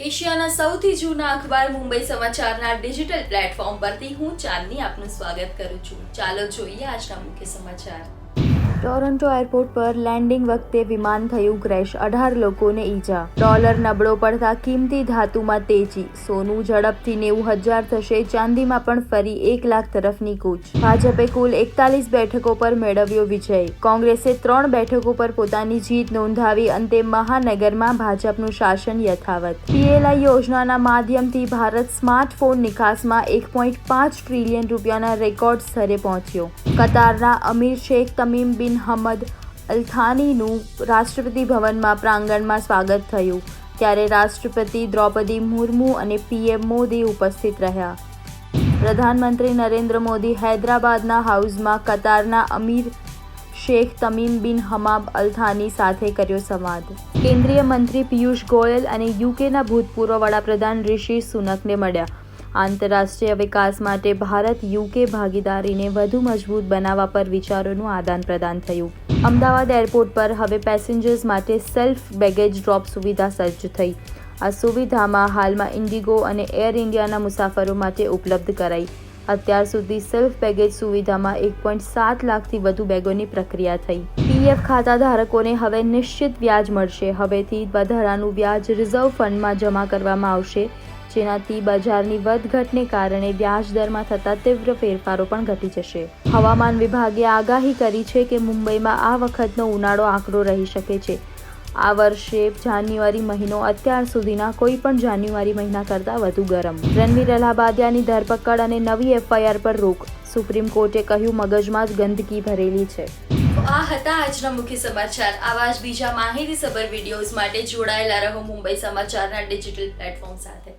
એશિયાના સૌથી જૂના અખબાર મુંબઈ સમાચારના ડિજિટલ પ્લેટફોર્મ પરથી હું ચાંદની આપનું સ્વાગત કરું છું. ચાલો જોઈએ આજના મુખ્ય સમાચાર. ટોરન્ટો એરપોર્ટ પર લેન્ડિંગ વખતે વિમાન થયું ક્રેશ, 18 લોકોને ઈજા. ડોલર નબળો પડતા કિંમતી ધાતુમાં તેજી, સોનું ઝડપથી 90,000 થશે, ચાંદીમાં પણ ફરી 1 લાખ તરફની કૂચ. ભાજપે કુલ 41 બેઠકો પર મેળવ્યો વિજય. કોંગ્રેસે 3 બેઠકો પર પોતાની જીત નોંધાવી. અંતે મહાનગરમાં ભાજપનું શાસન યથાવત. પીએલઆઈ યોજનાના માધ્યમથી ભારત સ્માર્ટફોન નિકાસમાં 1.5 ટ્રિલિયન રૂપિયાના રેકોર્ડ સ્તરે પહોંચ્યો. કતારના અમીર શેખ તમીમ બિન હમદ અલ થાનીનું રાષ્ટ્રપતિ ભવનમાં પ્રાંગણમાં સ્વાગત થયું, ત્યારે રાષ્ટ્રપતિ દ્રૌપદી મુર્મુ અને પીએમ મોદી ઉપસ્થિત રહ્યા. પ્રધાનમંત્રી નરેન્દ્ર મોદી હૈદરાબાદના હાઉસમાં કતારના અમીર શેખ તમીમ બિન હમાદ અલ થાની સાથે કર્યો સંવાદ. કેન્દ્રીય મંત્રી પિયુષ ગોયલ અને યુકેના ભૂતપૂર્વ વડાપ્રધાન રિશી સુનકને મળ્યા. આંતરરાષ્ટ્રીય વિકાસ માટે ભારત યુકે ભાગીદારીને વધુ મજબૂત બનાવવા પર વિચારોનું આદાન પ્રદાન થયું. અમદાવાદ એરપોર્ટ પર હવે પેસેન્જર્સ માટે સેલ્ફ બેગેજ ડ્રોપ સુવિધા સજ્જ થઈ. આ સુવિધામાં હાલમાં ઇન્ડિગો અને એર ઇન્ડિયાના મુસાફરો માટે ઉપલબ્ધ કરાઈ. અત્યાર સુધી સેલ્ફ બેગેજ સુવિધામાં 1.7 લાખથી વધુ બેગોની પ્રક્રિયા થઈ. પીએફ ખાતા ધારકોને હવે નિશ્ચિત વ્યાજ મળશે. હવેથી વધારાનું વ્યાજ રિઝર્વ ફંડમાં જમા કરવામાં આવશે, જેનાથી બજારની વધઘટને કારણે વ્યાજ દરમાં થતા તીવ્ર ફેરફારો પણ ઘટી જશે. હવામાન વિભાગે આગાહી કરી છે કે મુંબઈમાં આ વખતનો ઉનાળો આકરો રહી શકે છે. આ વર્ષે જાન્યુઆરી મહિનો અત્યાર સુધીના કોઈ પણ જાન્યુઆરી મહિના કરતાં વધુ ગરમ. રણવીર અલ્હાબાદિયાની ધરપકડ અને નવી એફઆઈઆર પર રોક. સુપ્રીમ કોર્ટે કહ્યું, મગજમાં જ ગંદકી ભરેલી છે. આ હતા આજના મુખ્ય સમાચાર. આવા જ બીજા માહિતીસભર વિડીયોઝ માટે જોડાયેલા રહો મુંબઈ સમાચારના ડિજિટલ પ્લેટફોર્મ સાથે.